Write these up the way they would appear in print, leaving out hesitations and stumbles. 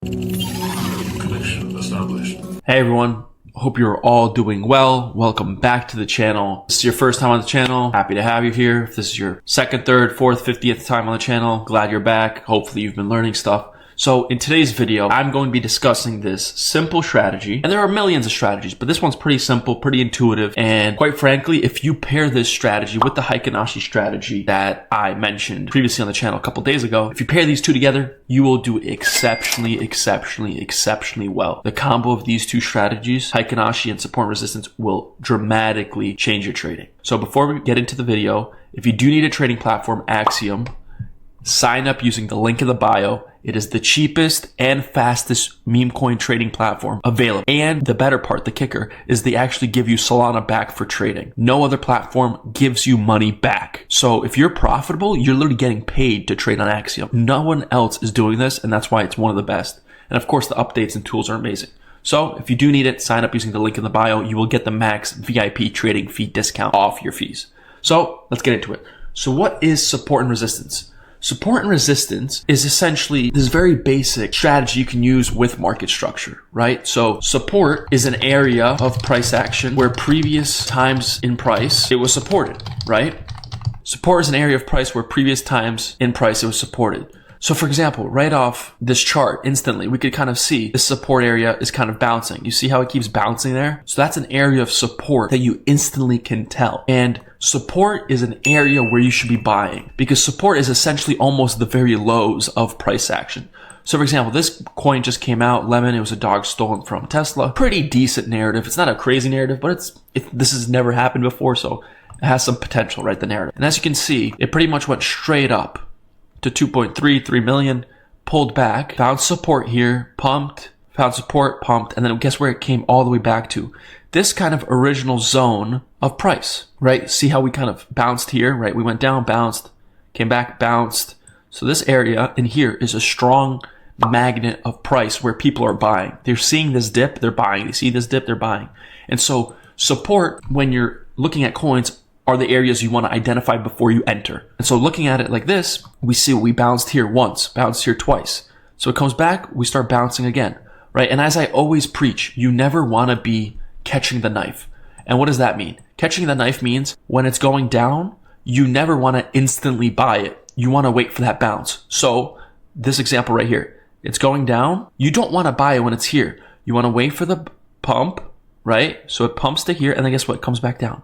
Connection established. Hey everyone, hope you're all doing well. Welcome back to the channel. If this is your first time on the channel, happy to have you here. If this is your second, third, fourth, 50th time on the channel, glad you're back. Hopefully you've been learning stuff. So in today's video, I'm going to be discussing this simple strategy, and there are millions of strategies, but this one's pretty simple, pretty intuitive, and quite frankly, if you pair this strategy with the Heikin-Ashi strategy that I mentioned previously on the channel a couple days ago, if you pair these two together, you will do exceptionally well. The combo of these two strategies, Heikin-Ashi and support and resistance, will dramatically change your trading. So before we get into the video, if you do need a trading platform, Axiom, sign up using the link in the bio. It is the cheapest and fastest meme coin trading platform available. And the better part, the kicker, is they actually give you Solana back for trading. No other platform gives you money back. So if you're profitable, you're literally getting paid to trade on Axiom. No one else is doing this, and that's why it's one of the best. And of course, the updates and tools are amazing. So if you do need it, sign up using the link in the bio. You will get the max VIP trading fee discount off your fees. So let's get into it. So what is support and resistance? Support and resistance is essentially this very basic strategy you can use with market structure, right? So support is an area of price action where previous times in price it was supported, right? Support is an area of price where previous times in price it was supported. So for example, right off this chart, instantly, we could kind of see this support area is kind of bouncing. You see how it keeps bouncing there? So that's an area of support that you instantly can tell. And support is an area where you should be buying because support is essentially almost the very lows of price action. So for example, this coin just came out, Lemon. It was a dog stolen from Tesla. Pretty decent narrative. It's not a crazy narrative, but this has never happened before. So it has some potential, right? The narrative. And as you can see, it pretty much went straight up to 2.33 million, pulled back, found support here, pumped, found support, pumped, and then guess where it came all the way back to? This kind of original zone of price, right? See how we kind of bounced here, right? We went down, bounced, came back, bounced. So this area in here is a strong magnet of price where people are buying. They're seeing this dip, they're buying. They see this dip, they're buying. And so support, when you're looking at coins, are the areas you want to identify before you enter. And so looking at it like this, we see we bounced here once, bounced here twice. So it comes back, we start bouncing again, right? And as I always preach, you never want to be catching the knife. And what does that mean? Catching the knife means when it's going down, you never want to instantly buy it. You want to wait for that bounce. So this example right here, it's going down. You don't want to buy it when it's here. You want to wait for the pump, right? So it pumps to here, and then guess what? It comes back down.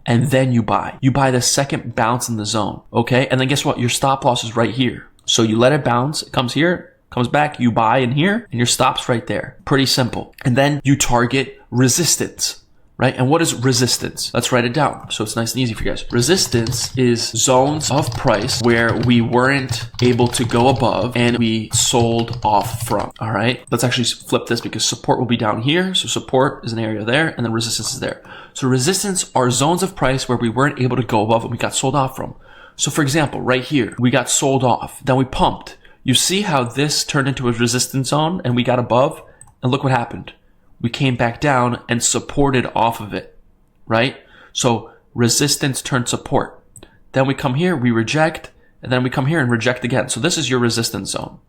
And then you buy. You buy the second bounce in the zone, okay? And then guess what? Your stop loss is right here. So you let it bounce, it comes here, comes back, you buy in here, and your stop's right there. Pretty simple. And then you target resistance, right? And what is resistance? Let's write it down so it's nice and easy for you guys. Resistance is zones of price where we weren't able to go above and we sold off from, all right? Let's actually flip this because support will be down here. So support is an area there and then resistance is there. So resistance are zones of price where we weren't able to go above and we got sold off from. So for example, right here, we got sold off, then we pumped. You see how this turned into a resistance zone and we got above, and look what happened. We came back down and supported off of it, right? So resistance turned support. Then we come here, we reject, and then we come here and reject again. So this is your resistance zone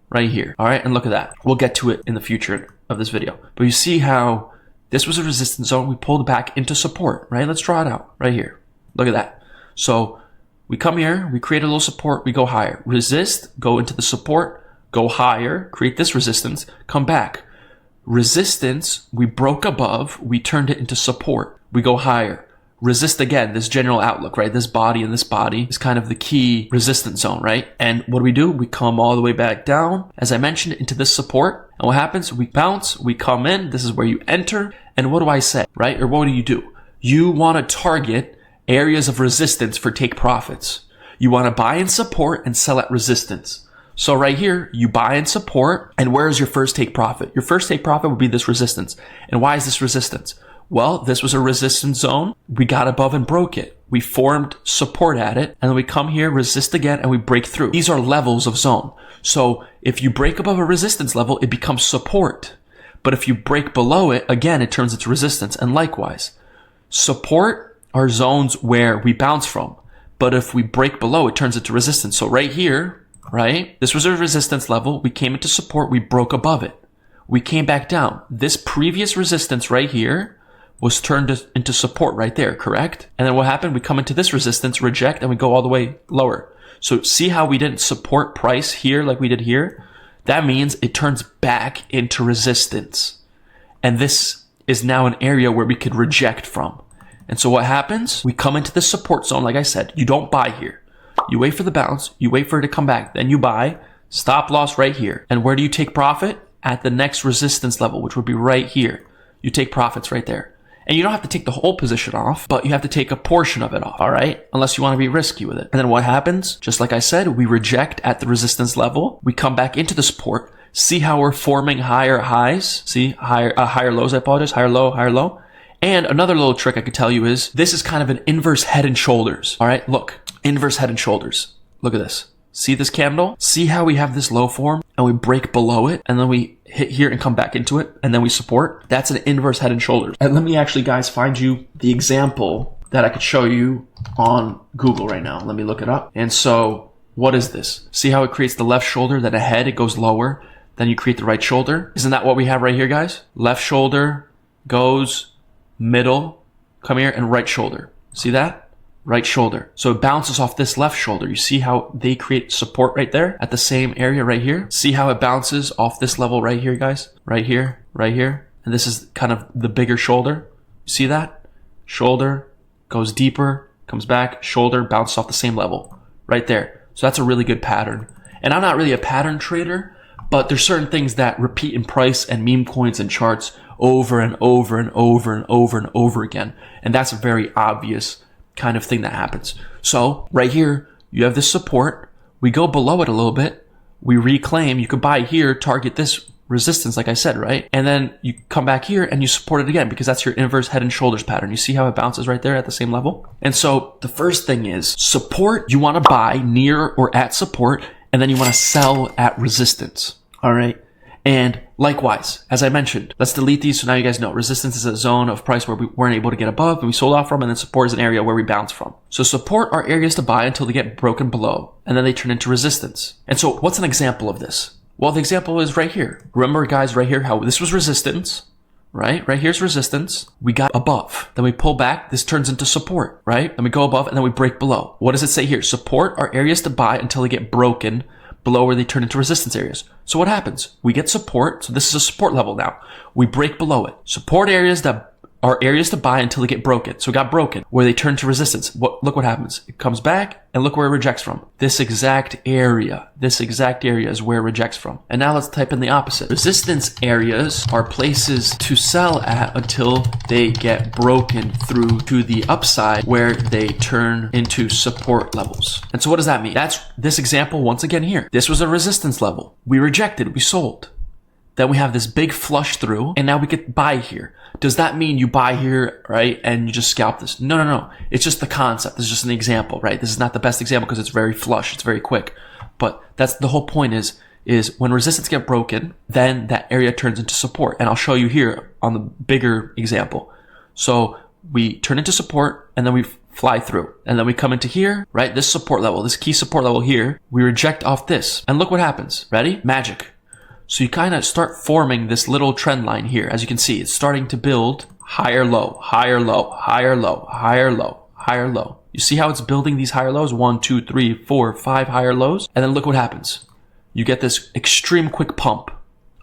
right here, all right? And look at that. We'll get to it in the future of this video. But you see how this was a resistance zone. We pulled back into support, right? Let's draw it out right here. Look at that. So we come here, we create a little support, we go higher. Resist, go into the support, go higher, create this resistance, come back. Resistance, we broke above, we turned it into support. We go higher. Resist again, this general outlook, right? This body and this body is kind of the key resistance zone, right? And what do? We come all the way back down, as I mentioned, into this support. And what happens? We bounce, we come in. This is where you enter. And what do I say, right? Or what do? You want to target areas of resistance for take profits. You want to buy in support and sell at resistance. So right here, you buy in support. And where is your first take profit? Your first take profit would be this resistance. And why is this resistance? Well, this was a resistance zone. We got above and broke it. We formed support at it, and then we come here, resist again, and we break through. These are levels of zone. So if you break above a resistance level, it becomes support. But if you break below it, again, it turns into resistance. And likewise, support are zones where we bounce from. But if we break below, it turns into resistance. So right here, right? This was a resistance level. We came into support. We broke above it. We came back down. This previous resistance right here was turned into support right there, correct? And then what happened? We come into this resistance, reject, and we go all the way lower. So see how we didn't support price here like we did here? That means it turns back into resistance. And this is now an area where we could reject from. And so what happens? We come into the support zone, like I said. You don't buy here. You wait for the bounce. You wait for it to come back. Then you buy. Stop loss right here. And where do you take profit? At the next resistance level, which would be right here. You take profits right there. And you don't have to take the whole position off, but you have to take a portion of it off, all right? Unless you want to be risky with it. And then what happens? Just like I said, we reject at the resistance level. We come back into the support. See how we're forming higher highs? See, higher lows, I apologize. Higher low, higher low. And another little trick I could tell you is this is kind of an inverse head and shoulders, all right? Look, inverse head and shoulders. Look at this. See this candle? See how we have this low form and we break below it and then we hit here and come back into it and then we support? That's an inverse head and shoulders. And let me actually, guys, find you the example that I could show you on Google right now. Let me look it up. And so what is this? See how it creates the left shoulder, then a head, it goes lower. Then you create the right shoulder. Isn't that what we have right here, guys? Left shoulder goes middle, come here, and right shoulder. See that? Right shoulder. So it bounces off this left shoulder. You see how they create support right there at the same area right here? See how it bounces off this level right here, guys? Right here, right here. And this is kind of the bigger shoulder. You see that? Shoulder goes deeper, comes back, shoulder, bounces off the same level right there. So that's a really good pattern. And I'm not really a pattern trader, but there's certain things that repeat in price and meme coins and charts over and over and over and over and over again. And that's a very obvious kind of thing that happens. So right here, you have this support. We go below it a little bit. We reclaim. You could buy here, target this resistance, like I said, right? And then you come back here and you support it again because that's your inverse head and shoulders pattern. You see how it bounces right there at the same level? And so the first thing is support. You want to buy near or at support, and then you want to sell at resistance. All right. And likewise, as I mentioned, let's delete these so now you guys know resistance is a zone of price where we weren't able to get above and we sold off from, and then support is an area where we bounce from. So support are areas to buy until they get broken below and then they turn into resistance. And so what's an example of this? Well, the example is right here. Remember, guys, right here, how this was resistance, right? Right here's resistance. We got above. Then we pull back. This turns into support, right? Then we go above and then we break below. What does it say here? Support are areas to buy until they get broken below where they turn into resistance areas. So what happens? We get support. So this is a support level now. We break below it. Support areas that are areas to buy until they get broken. So it got broken where they turn to resistance. Look what happens. It comes back and look where it rejects from. This exact area is where it rejects from. And now let's type in the opposite. Resistance areas are places to sell at until they get broken through to the upside where they turn into support levels. And so what does that mean? That's this example once again here. This was a resistance level. We rejected, we sold. Then we have this big flush through and now we could buy here. Does that mean you buy here, right, and you just scalp this? No. It's just the concept. This is just an example, right? This is not the best example because it's very flush. It's very quick. But that's the whole point is when resistance get broken, then that area turns into support. And I'll show you here on the bigger example. So we turn into support and then we fly through. And then we come into here, right? This support level, this key support level here, we reject off this. And look what happens. Ready? Magic. So you kind of start forming this little trend line here. As you can see, it's starting to build higher low, higher low, higher low, higher low, higher low. You see how it's building these higher lows? 1, 2, 3, 4, 5 higher lows. And then look what happens. You get this extreme quick pump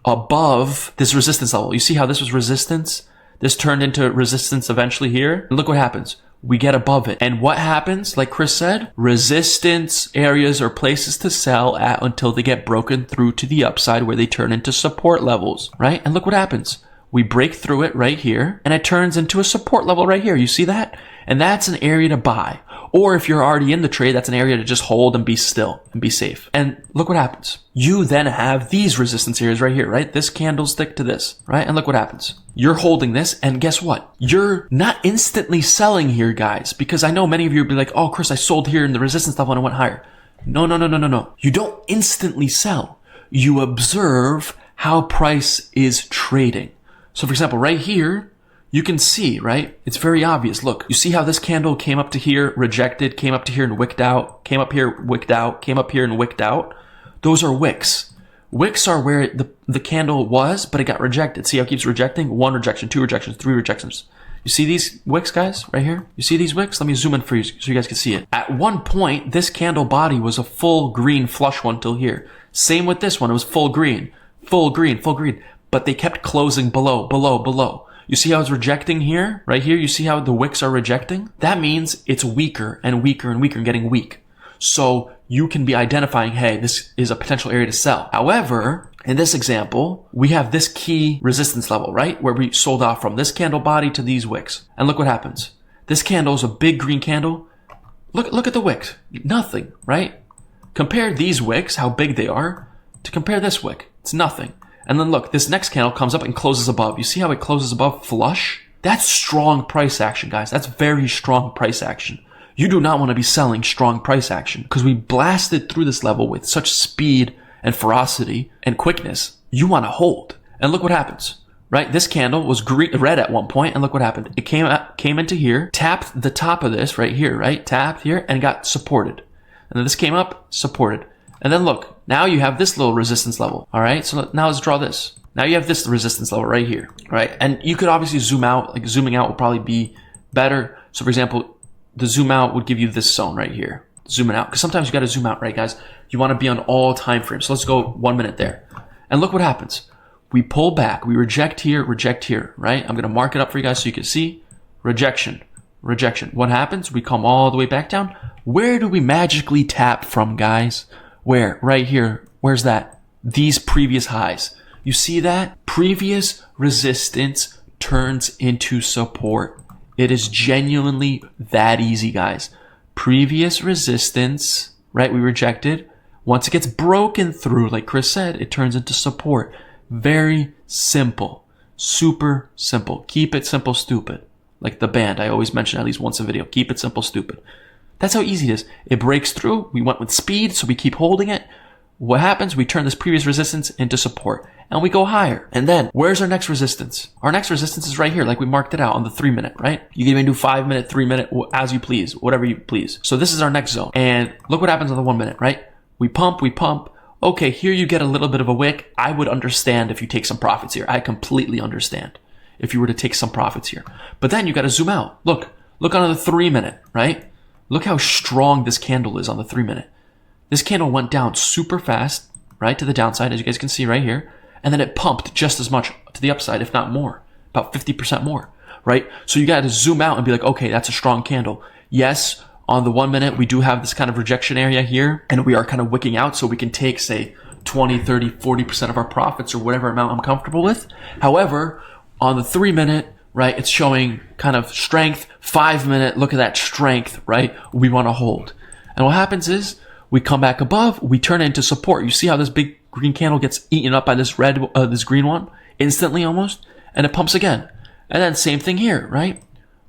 above this resistance level. You see how this was resistance? This turned into resistance eventually here. And look what happens. We get above it. And what happens? Like Chris said, resistance areas are places to sell at until they get broken through to the upside where they turn into support levels, right? And look what happens. We break through it right here and it turns into a support level right here. You see that? And that's an area to buy. Or if you're already in the trade, that's an area to just hold and be still and be safe. And look what happens. You then have these resistance areas right here, right? This candlestick to this, right? And look what happens. You're holding this, and guess what? You're not instantly selling here, guys, because I know many of you will be like, oh, Chris, I sold here in the resistance level and it went higher. No. You don't instantly sell. You observe how price is trading. So for example, right here, you can see, right? It's very obvious. Look, you see how this candle came up to here, rejected, came up to here and wicked out, came up here, wicked out, came up here and wicked out, Those are wicks. Wicks are where the candle was, but it got rejected. See how it keeps rejecting? 1 rejection, 2 rejections, 3 rejections. You see these wicks, guys, right here? You see these wicks? Let me zoom in for you so you guys can see it. At one point, this candle body was a full green flush one till here. Same with this one. It was full green, full green, full green. But they kept closing below, below, below. You see how it's rejecting here? Right here, you see how the wicks are rejecting? That means it's weaker and weaker and weaker and getting weak. So you can be identifying, hey, this is a potential area to sell. However, in this example, we have this key resistance level, right? Where we sold off from this candle body to these wicks. And look what happens. This candle is a big green candle. Look at the wicks. Nothing, right? Compare these wicks, how big they are, to compare this wick. It's nothing. And then look, this next candle comes up and closes above. You see how it closes above flush? That's strong price action, guys. That's very strong price action. You do not want to be selling strong price action because we blasted through this level with such speed and ferocity and quickness. You want to hold. And look what happens, right? This candle was red at one point, and look what happened. It came into here, tapped the top of this right here, right? Tapped here and got supported. And then this came up, supported. And then look, now you have this little resistance level. All right. So now let's draw this. Now you have this resistance level right here, right? And you could obviously zoom out, like zooming out would probably be better. So for example, the zoom out would give you this zone right here. Zooming out, because sometimes you got to zoom out, right, guys? You want to be on all time frames. So let's go 1 minute there. And look what happens. We pull back. We reject here, right? I'm going to mark it up for you guys so you can see. Rejection, rejection. What happens? We come all the way back down. Where do we magically tap from, guys? Where? Right here. Where's that? These previous highs. You see that? Previous resistance turns into support. It is genuinely that easy, guys. Previous resistance, right? We rejected. Once it gets broken through, like Chris said, it turns into support. Very simple. Super simple. Keep it simple, stupid. Like the band I always mention at least once a video. Keep it simple, stupid. That's how easy it is. It breaks through. We went with speed, so we keep holding it. What happens? We turn this previous resistance into support and we go higher. And then where's our next resistance? Our next resistance is right here. Like we marked it out on the 3 minute, right? You can even do 5 minute, 3 minute, as you please, whatever you please. So this is our next zone. And look what happens on the 1 minute, right? We pump. Okay, here you get a little bit of a wick. I would understand if you take some profits here. I completely understand if you were to take some profits here. But then you got to zoom out. Look on the 3 minute, right? Look how strong this candle is on the 3 minute. This candle went down super fast, right, to the downside, as you guys can see right here. And then it pumped just as much to the upside, if not more, about 50% more, right? So you got to zoom out and be like, okay, that's a strong candle. Yes, on the 1 minute, we do have this kind of rejection area here, and we are kind of wicking out, so we can take, say, 20, 30, 40% of our profits or whatever amount I'm comfortable with. However, on the 3 minute, right, it's showing kind of strength. 5 minute, look at that strength, right? We want to hold. And what happens is, we come back above, we turn it into support. You see how this big green candle gets eaten up by this this green one instantly almost, and it pumps again. And then same thing here, right?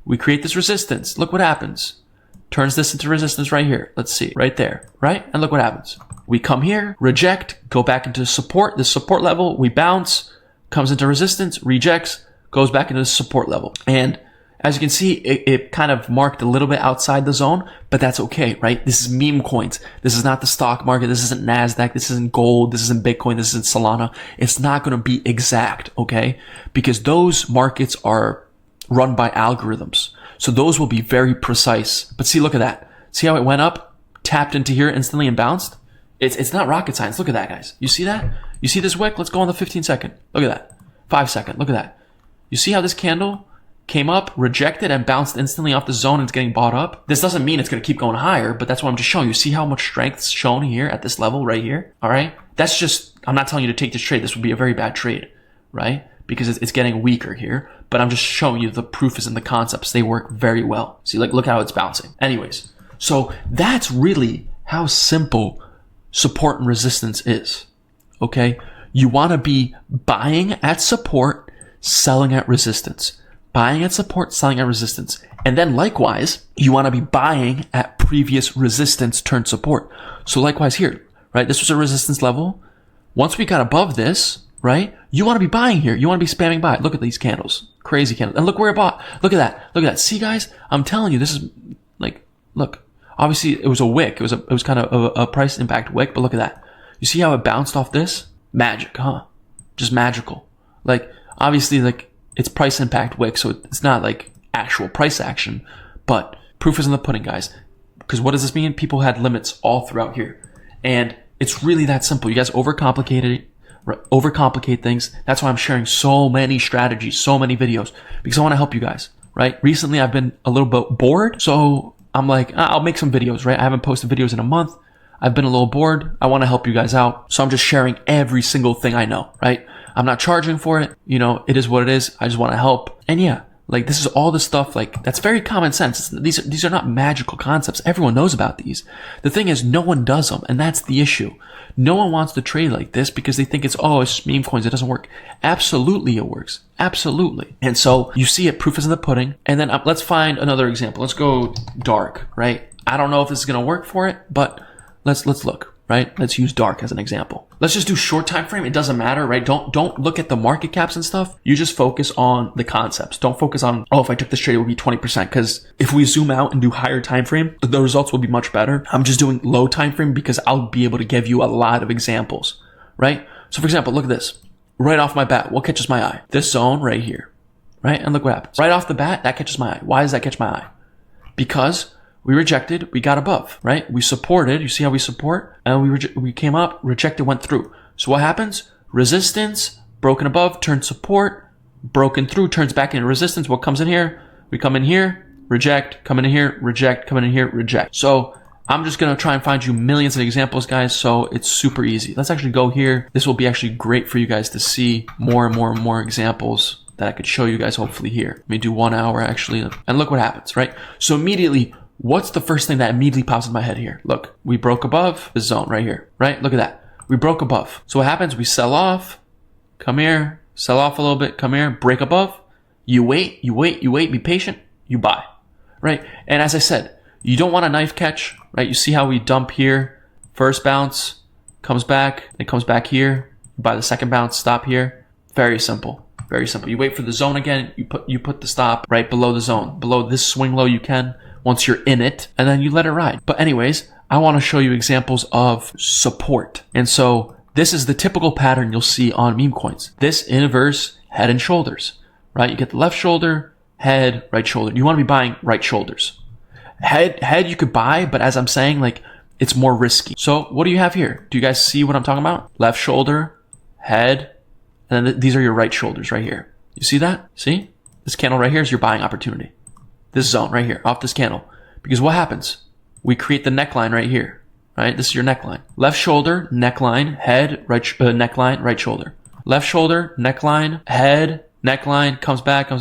We create this resistance. Look what happens. Turns this into resistance right here. Let's see, right there, right? And look what happens. We come here, reject, go back into support, this support level, we bounce, comes into resistance, rejects, goes back into the support level. And as you can see, it kind of marked a little bit outside the zone, but that's okay, right? This is Memecoins. This is not the stock market. This isn't NASDAQ. This isn't gold. This isn't Bitcoin. This isn't Solana. It's not going to be exact, okay? Because those markets are run by algorithms. So those will be very precise. But see, look at that. See how it went up, tapped into here instantly and bounced? It's not rocket science. Look at that, guys. You see that? You see this wick? Let's go on the 15 second. Look at that. 5 second. Look at that. You see how this candle came up, rejected, and bounced instantly off the zone and it's getting bought up? This doesn't mean it's going to keep going higher, but that's what I'm just showing you. See how much strength is shown here at this level right here? All right? That's just, I'm not telling you to take this trade. This would be a very bad trade, right? Because it's getting weaker here, but I'm just showing you the proof is in the concepts. They work very well. See, like, look how it's bouncing. Anyways, so that's really how simple support and resistance is, okay? You want to be buying at support, selling at resistance. Buying at support, selling at resistance. And then likewise, you want to be buying at previous resistance turn support. So likewise here, right? This was a resistance level. Once we got above this, right? You want to be buying here. You want to be spamming buy. Look at these candles. Crazy candles. And look where it bought. Look at that. Look at that. See, guys? I'm telling you, this is like, look. Obviously, it was a wick. It was kind of a price impact wick, but look at that. You see how it bounced off this? Magic, huh? Just magical. Like, obviously, like, it's price impact wick, so it's not like actual price action, but proof is in the pudding, guys. Because what does this mean? People had limits all throughout here. And it's really that simple. You guys overcomplicate things. That's why I'm sharing so many strategies, so many videos, because I want to help you guys, right? Recently, I've been a little bit bored, so I'm like, I'll make some videos, right? I haven't posted videos in a month. I've been a little bored. I want to help you guys out. So I'm just sharing every single thing I know, right? I'm not charging for it. You know, it is what it is. I just want to help. And yeah, like this is all the stuff, like that's very common sense. These are not magical concepts. Everyone knows about these. The thing is, no one does them. And that's the issue. No one wants to trade like this because they think it's meme coins. It doesn't work. Absolutely it works. Absolutely. And so you see it, proof is in the pudding. And then let's find another example. Let's go dark, right? I don't know if this is going to work for it, but let's look, right? Let's use dark as an example. Let's just do short time frame. It doesn't matter, right? Don't look at the market caps and stuff. You just focus on the concepts. Don't focus on, if I took this trade, it would be 20%. Because if we zoom out and do higher time frame, the results will be much better. I'm just doing low time frame because I'll be able to give you a lot of examples, right? So for example, look at this. Right off my bat, what catches my eye? This zone right here, right? And look what happens. Right off the bat, that catches my eye. Why does that catch my eye? Because we rejected, we got above, right? We supported, you see how we support? And we came up, rejected, went through. So what happens? Resistance, broken above, turns support, broken through, turns back into resistance. What comes in here? We come in here, reject, come in here, reject, come in here, reject. So I'm just going to try and find you millions of examples, guys. So it's super easy. Let's actually go here. This will be actually great for you guys to see more and more and more examples that I could show you guys hopefully here. Let me do 1 hour actually. And look what happens, right? So immediately, what's the first thing that immediately pops in my head here? Look, we broke above the zone right here, right? Look at that. We broke above. So what happens? We sell off, come here, sell off a little bit, come here, break above. You wait, be patient, you buy, right? And as I said, you don't want a knife catch, right? You see how we dump here, first bounce, comes back, it comes back here, you buy the second bounce, stop here. Very simple, very simple. You wait for the zone again, you put the stop right below the zone, below this swing low you can, once you're in it, and then you let it ride. But anyways, I want to show you examples of support. And so this is the typical pattern you'll see on meme coins. This inverse head and shoulders, right? You get the left shoulder, head, right shoulder. You want to be buying right shoulders. Head you could buy, but as I'm saying, like it's more risky. So what do you have here? Do you guys see what I'm talking about? Left shoulder, head, and then these are your right shoulders right here. You see that? See? This candle right here is your buying opportunity. This zone right here, off this candle. Because what happens? We create the neckline right here, right? This is your neckline. Left shoulder, neckline, head, right neckline, right shoulder. Left shoulder, neckline, head, neckline, comes back,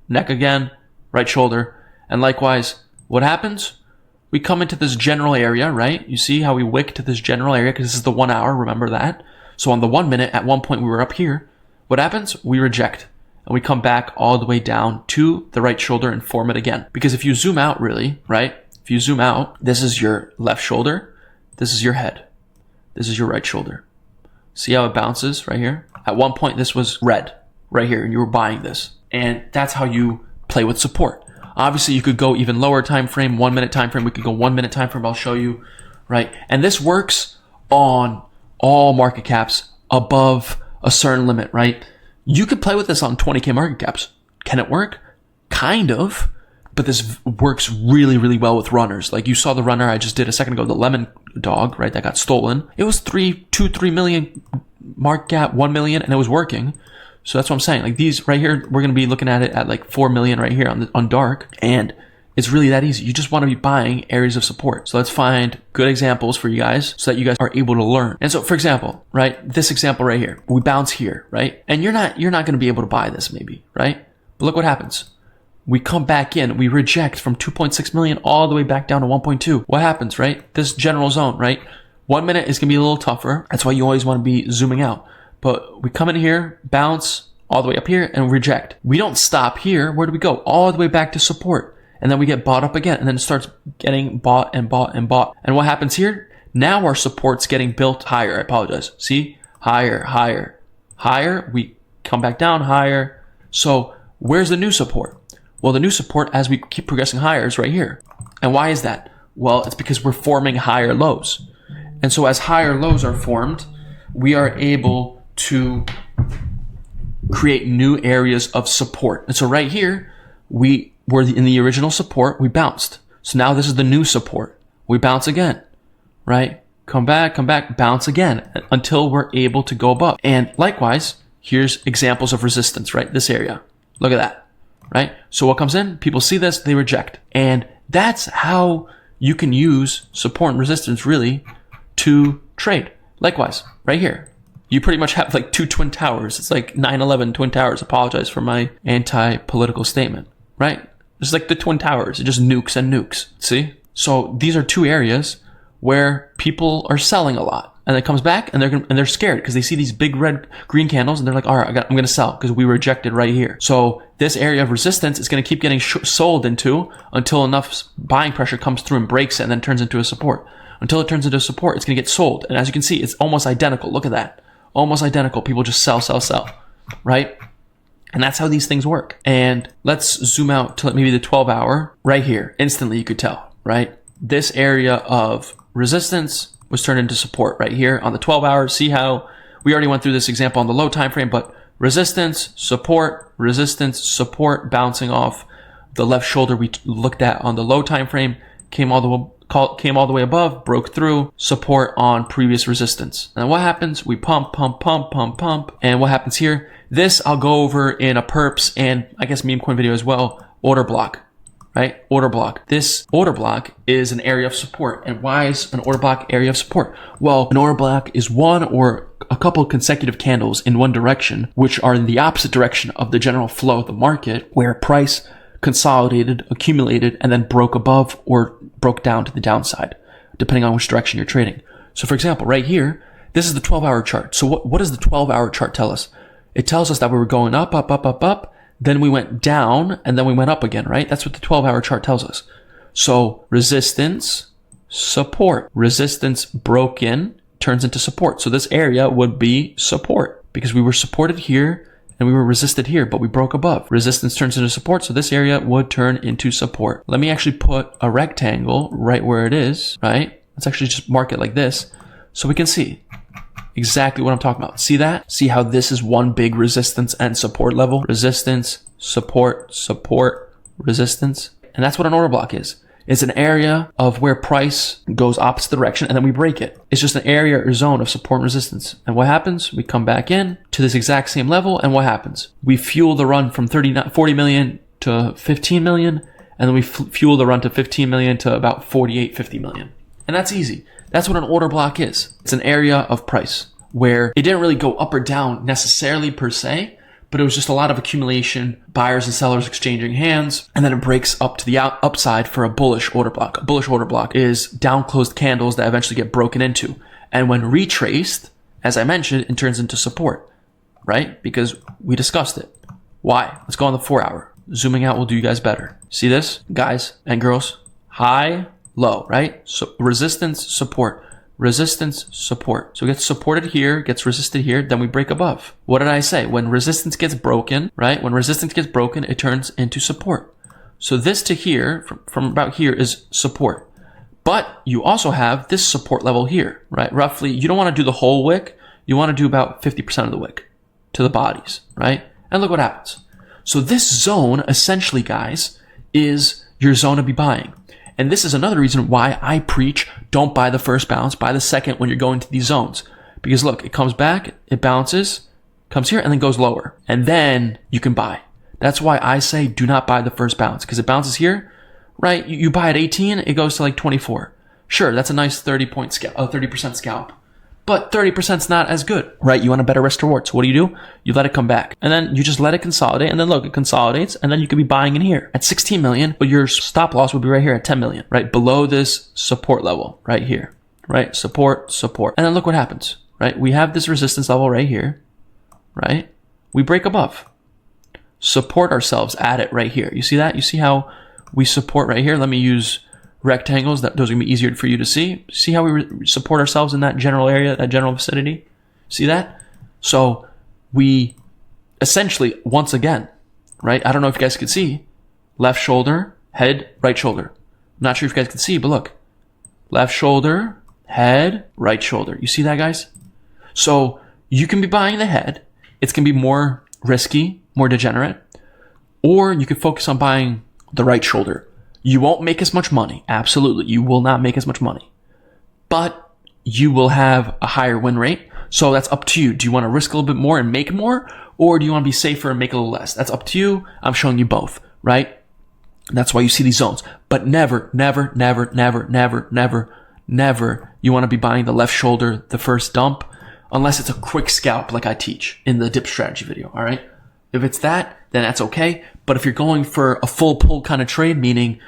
neck again, right shoulder. And likewise, what happens? We come into this general area, right? You see how we wick to this general area because this is the 1 hour, remember that? So on the 1 minute, at one point we were up here. What happens? We reject. And we come back all the way down to the right shoulder and form it again. Because if you zoom out really, right? If you zoom out, this is your left shoulder. This is your head. This is your right shoulder. See how it bounces right here? At one point, this was red right here and you were buying this. And that's how you play with support. Obviously, you could go even lower time frame, 1 minute time frame. We could go 1 minute time frame. I'll show you, right? And this works on all market caps above a certain limit, right? You could play with this on 20K market caps. Can it work? Kind of. But this works really, really well with runners. Like you saw the runner I just did a second ago, the lemon dog, right? That got stolen. It was 3 million market cap, 1 million, and it was working. So that's what I'm saying. Like these right here, we're going to be looking at it at like 4 million right here on dark. And it's really that easy. You just want to be buying areas of support. So let's find good examples for you guys so that you guys are able to learn. And so for example, right? This example right here, we bounce here, right? And you're not going to be able to buy this maybe, right? But look what happens. We come back in, we reject from 2.6 million all the way back down to 1.2. What happens, right? This general zone, right? 1 minute is going to be a little tougher. That's why you always want to be zooming out. But we come in here, bounce all the way up here and reject. We don't stop here. Where do we go? All the way back to support. And then we get bought up again. And then it starts getting bought and bought and bought. And what happens here? Now our support's getting built higher. I apologize. See? Higher, higher, higher. We come back down higher. So where's the new support? Well, the new support as we keep progressing higher is right here. And why is that? Well, it's because we're forming higher lows. And so as higher lows are formed, we are able to create new areas of support. And so right here, we were in the original support, we bounced. So now this is the new support. We bounce again, right? Come back, bounce again until we're able to go above. And likewise, here's examples of resistance, right? This area. Look at that, right? So what comes in? People see this, they reject. And that's how you can use support and resistance really to trade. Likewise, right here. You pretty much have like two twin towers. It's like 9/11 twin towers. Apologize for my anti-political statement, right? It's like the twin towers. It just nukes and nukes. See? So these are two areas where people are selling a lot. And it comes back and they're scared because they see these big green candles and they're like, all right, I'm going to sell because we rejected right here. So this area of resistance is going to keep getting sold into until enough buying pressure comes through and breaks it and then turns into a support. Until it turns into a support, it's going to get sold. And as you can see, it's almost identical. Look at that. Almost identical. People just sell, right? And that's how these things work. And let's zoom out to maybe the 12-hour right here. Instantly, you could tell, right? This area of resistance was turned into support right here on the 12-hour. See how we already went through this example on the low time frame, but resistance, support, bouncing off the left shoulder we looked at on the low time frame, came all the way above, broke through, support on previous resistance. And what happens? We pump. And what happens here? This I'll go over in a perps and I guess meme coin video as well. Order block, right? Order block. This order block is an area of support. And why is an order block area of support? Well, an order block is one or a couple of consecutive candles in one direction, which are in the opposite direction of the general flow of the market, where price consolidated, accumulated, and then broke above or broke down to the downside, depending on which direction you're trading. So for example, right here, this is the 12-hour chart. So what does the 12-hour chart tell us? It tells us that we were going up, then we went down, and then we went up again, right? That's what the 12-hour chart tells us. So resistance, support. Resistance broke in, turns into support. So this area would be support because we were supported here and we were resisted here, but we broke above. Resistance turns into support, so this area would turn into support. Let me actually put a rectangle right where it is, right? Let's actually just mark it like this so we can see exactly what I'm talking about. See that? See how this is one big resistance and support level? Resistance, support, resistance. And that's what an order block is. It's an area of where price goes opposite direction and then we break it. It's just an area or zone of support and resistance. And what happens? We come back in to this exact same level and what happens? We fuel the run from 40 million to 15 million and then we fuel the run to 15 million to about 48, 50 million. And that's easy. That's what an order block is. It's an area of price where it didn't really go up or down necessarily per se, but it was just a lot of accumulation, buyers and sellers exchanging hands, and then it breaks up to the upside for a bullish order block. A bullish order block is down closed candles that eventually get broken into. And when retraced, as I mentioned, it turns into support, right? Because we discussed it. Why? Let's go on the 4-hour. Zooming out will do you guys better. See this, guys and girls? High, low, right? So resistance, support. Resistance, support. So it gets supported here, gets resisted here, then we break above. What did I say? When resistance gets broken, right? When resistance gets broken, it turns into support. So this to here, from about here is support. But you also have this support level here, right? Roughly, you don't want to do the whole wick. You want to do about 50% of the wick to the bodies, right? And look what happens. So this zone, essentially, guys, is your zone to be buying. And this is another reason why I preach don't buy the first bounce, buy the second when you're going to these zones. Because look, it comes back, it bounces, comes here, and then goes lower. And then you can buy. That's why I say do not buy the first bounce. Because it bounces here, right? You buy at 18, it goes to like 24. Sure, that's a nice 30% scalp. But 30% is not as good, right? You want a better risk to reward. So what do? You let it come back. And then you just let it consolidate. And then look, it consolidates. And then you could be buying in here at 16 million, but your stop loss would be right here at 10 million, right? Below this support level right here, right? Support. And then look what happens, right? We have this resistance level right here, right? We break above. Support ourselves at it right here. You see that? You see how we support right here? Let me use rectangles. Those are going to be easier for you to see. See how we support ourselves in that general area, that general vicinity? See that? So we essentially, once again, right? I don't know if you guys can see. Left shoulder, head, right shoulder. I'm not sure if you guys can see, but look. Left shoulder, head, right shoulder. You see that, guys? So you can be buying the head. It's going to be more risky, more degenerate. Or you could focus on buying the right shoulder. You won't make as much money. Absolutely. You will not make as much money. But you will have a higher win rate. So that's up to you. Do you want to risk a little bit more and make more? Or do you want to be safer and make a little less? That's up to you. I'm showing you both, right? That's why you see these zones. But never, never, never, never, never, never, never you want to be buying the left shoulder, the first dump, unless it's a quick scalp like I teach in the dip strategy video, all right? If it's that, then that's okay. But if you're going for a full pull kind of trade, meaning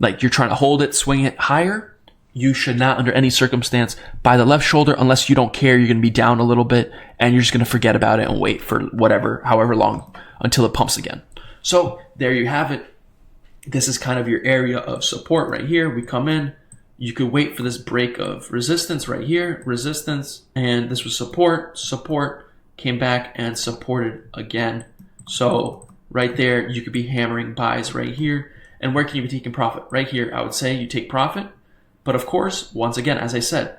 like you're trying to hold it, swing it higher, you should not under any circumstance buy the left shoulder unless you don't care. You're going to be down a little bit and you're just going to forget about it and wait for however long until it pumps again. So there you have it. This is kind of your area of support right here. We come in, you could wait for this break of resistance right here, resistance, and this was support, came back and supported again. So right there, you could be hammering buys right here. And where can you be taking profit? Right here, I would say you take profit. But of course, once again, as I said,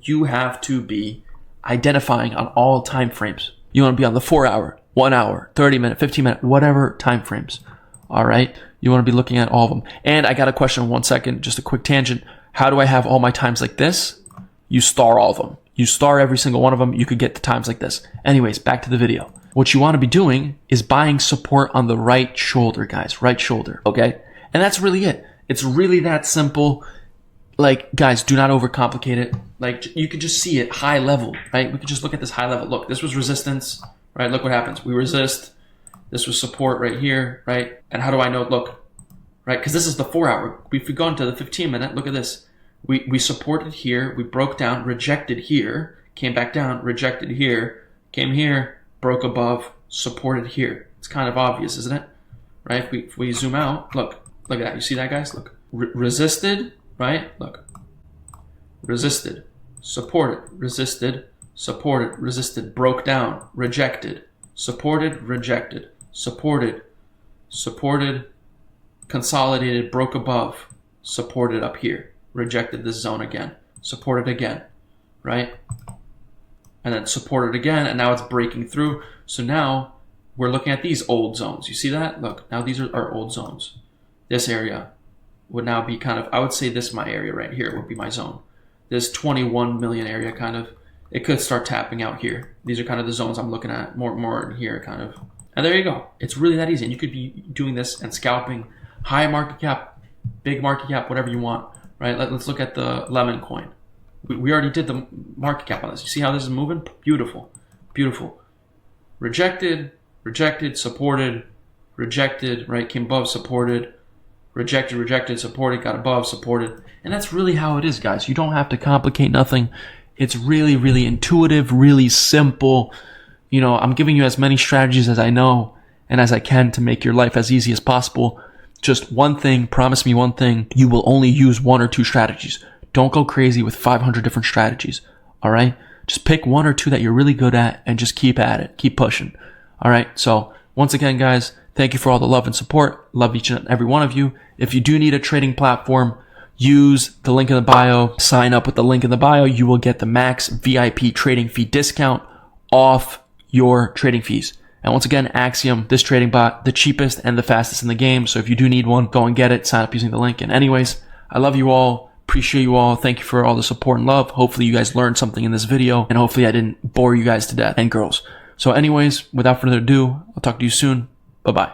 you have to be identifying on all time frames. You want to be on the 4 hour, 1 hour, 30 minute, 15 minute, whatever time frames. All right. You want to be looking at all of them. And I got a question, 1 second, just a quick tangent. How do I have all my times like this? You star all of them. You star every single one of them. You could get the times like this. Anyways, back to the video. What you want to be doing is buying support on the right shoulder, guys. Right shoulder. Okay. And that's really it. It's really that simple. Like, guys, do not overcomplicate it. Like, you could just see it high level, right? We could just look at this high level. Look, this was resistance, right? Look what happens. We resist. This was support right here, right? And how do I know? Look, right? Because this is the 4 hour. If we go into the 15 minute, look at this. We supported here. We broke down, rejected here, came back down, rejected here, came here, broke above, supported here. It's kind of obvious, isn't it? Right? If we zoom out, look at that. You see that, guys? Look, resisted, right? Look, resisted, supported, resisted, supported, resisted, broke down, rejected, supported, rejected, supported, supported, consolidated, broke above, supported up here, rejected this zone again, supported again, right? And then supported again, and now it's breaking through. So now we're looking at these old zones. You see that? Look, now these are our old zones. This area would now be kind of, I would say this, my area right here would be my zone. This 21 million area kind of, it could start tapping out here. These are kind of the zones I'm looking at, more in here kind of. And there you go. It's really that easy. And you could be doing this and scalping high market cap, big market cap, whatever you want, right? Let's look at the Memecoin. We already did the market cap on this. You see how this is moving? Beautiful, beautiful. Rejected, rejected, supported, rejected, right? Came above, supported, rejected, rejected, supported, got above, supported. And that's really how it is, guys. You don't have to complicate nothing. It's really, really intuitive, really simple. You know, I'm giving you as many strategies as I know and as I can to make your life as easy as possible. Just one thing, promise me one thing, you will only use 1 or 2 strategies. Don't go crazy with 500 different strategies, all right? Just pick 1 or 2 that you're really good at and just keep at it, keep pushing, all right? So once again, guys, thank you for all the love and support. Love each and every one of you. If you do need a trading platform, use the link in the bio. Sign up with the link in the bio. You will get the max VIP trading fee discount off your trading fees. And once again, Axiom, this trading bot, the cheapest and the fastest in the game. So if you do need one, go and get it. Sign up using the link. And anyways, I love you all. Appreciate you all. Thank you for all the support and love. Hopefully you guys learned something in this video. And hopefully I didn't bore you guys to death, and girls. So anyways, without further ado, I'll talk to you soon. Bye-bye.